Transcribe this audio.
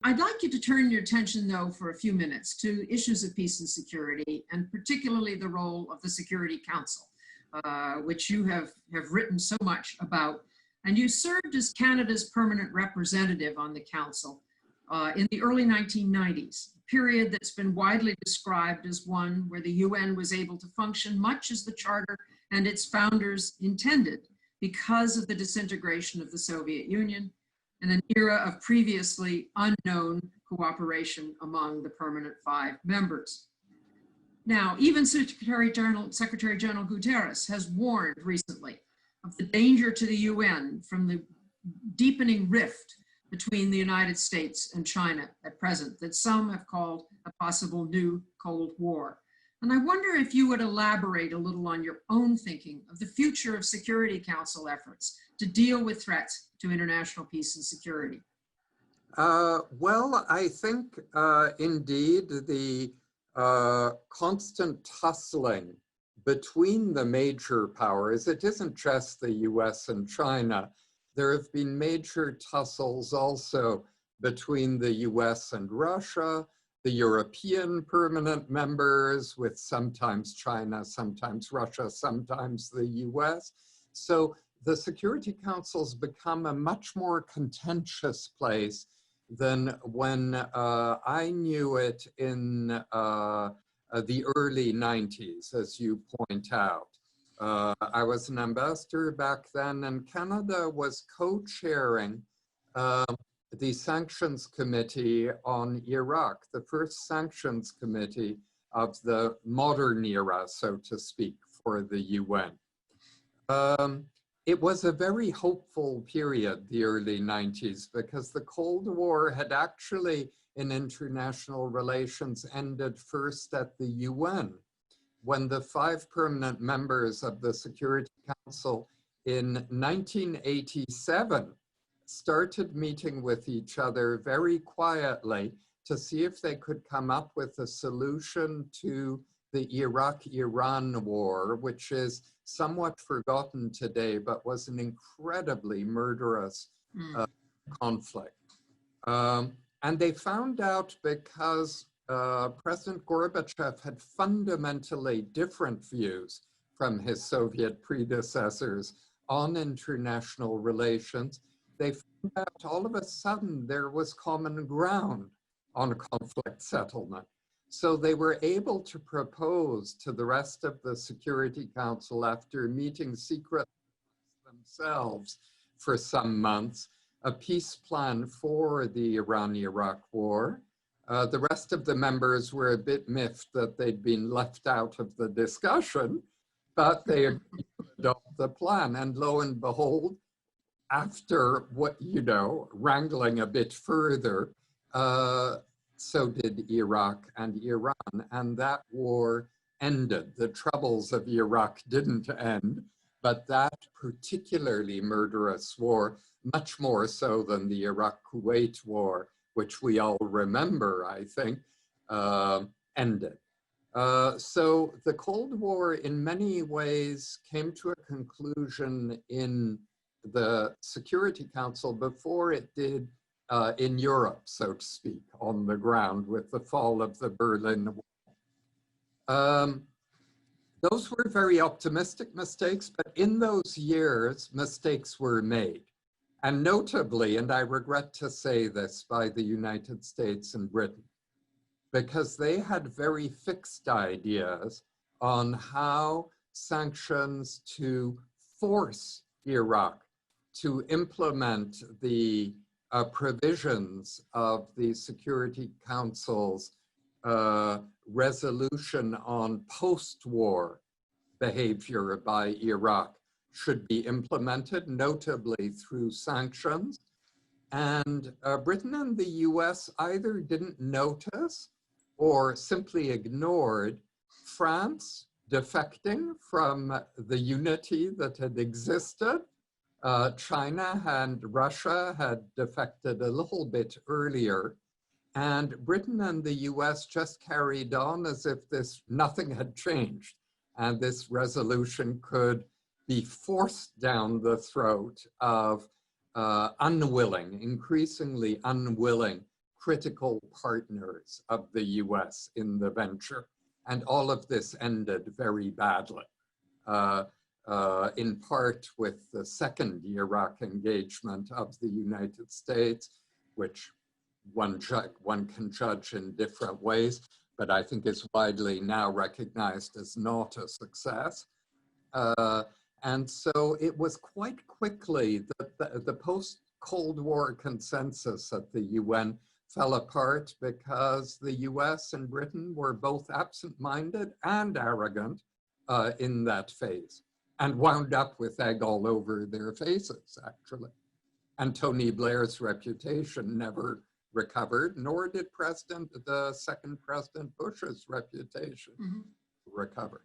I'd like you to turn your attention, though, for a few minutes to issues of peace and security, and particularly the role of the Security Council, which you have written so much about. And you served as Canada's permanent representative on the Council in the early 1990s, a period that's been widely described as one where the UN was able to function much as the Charter and its founders intended because of the disintegration of the Soviet Union and an era of previously unknown cooperation among the permanent 5 members. Now, even Secretary General Guterres has warned recently of the danger to the UN from the deepening rift between the United States and China at present that some have called a possible new Cold War. And I wonder if you would elaborate a little on your own thinking of the future of Security Council efforts to deal with threats to international peace and security. Well, I think indeed the constant tussling between the major powers, it isn't just the US and China. There have been major tussles also between the US and Russia, the European permanent members with sometimes China, sometimes Russia, sometimes the US. So the Security Council's become a much more contentious place than when I knew it in the early 90s, as you point out. I was an ambassador back then, and Canada was co-chairing the Sanctions Committee on Iraq, the first sanctions committee of the modern era, so to speak, for the UN. It was a very hopeful period, the early 90s, because the Cold War had actually, in international relations, ended first at the UN, when the 5 permanent members of the Security Council in 1987 started meeting with each other very quietly to see if they could come up with a solution to the Iraq-Iran war, which is somewhat forgotten today, but was an incredibly murderous conflict. And they found out because President Gorbachev had fundamentally different views from his Soviet predecessors on international relations. They found out all of a sudden there was common ground on conflict settlement. So they were able to propose to the rest of the Security Council, after meeting secretly themselves for some months, a peace plan for the Iran-Iraq war. The rest of the members were a bit miffed that they'd been left out of the discussion, but they agreed to adopt the plan. And lo and behold, after wrangling a bit further, so did Iraq and Iran, and that war ended. The troubles of Iraq didn't end, but that particularly murderous war, much more so than the Iraq-Kuwait war, which we all remember, I think, ended. So the Cold War in many ways came to a conclusion in the Security Council before it did in Europe, so to speak, on the ground with the fall of the Berlin Wall. Those were very optimistic mistakes, but in those years, mistakes were made. And notably, and I regret to say this, by the United States and Britain, because they had very fixed ideas on how sanctions to force Iraq to implement the provisions of the Security Council's resolution on post-war behavior by Iraq should be implemented, notably through sanctions. And Britain and the US either didn't notice or simply ignored France defecting from the unity that had existed. China and Russia had defected a little bit earlier, and Britain and the US just carried on as if nothing had changed, and this resolution could be forced down the throat of increasingly unwilling critical partners of the US in the venture. And all of this ended very badly, in part with the second Iraq engagement of the United States, which one can judge in different ways, but I think is widely now recognized as not a success. And so it was quite quickly that the post-Cold War consensus at the UN fell apart because the US and Britain were both absent-minded and arrogant in that phase, and wound up with egg all over their faces, actually. And Tony Blair's reputation never recovered, nor did the second President Bush's reputation recover.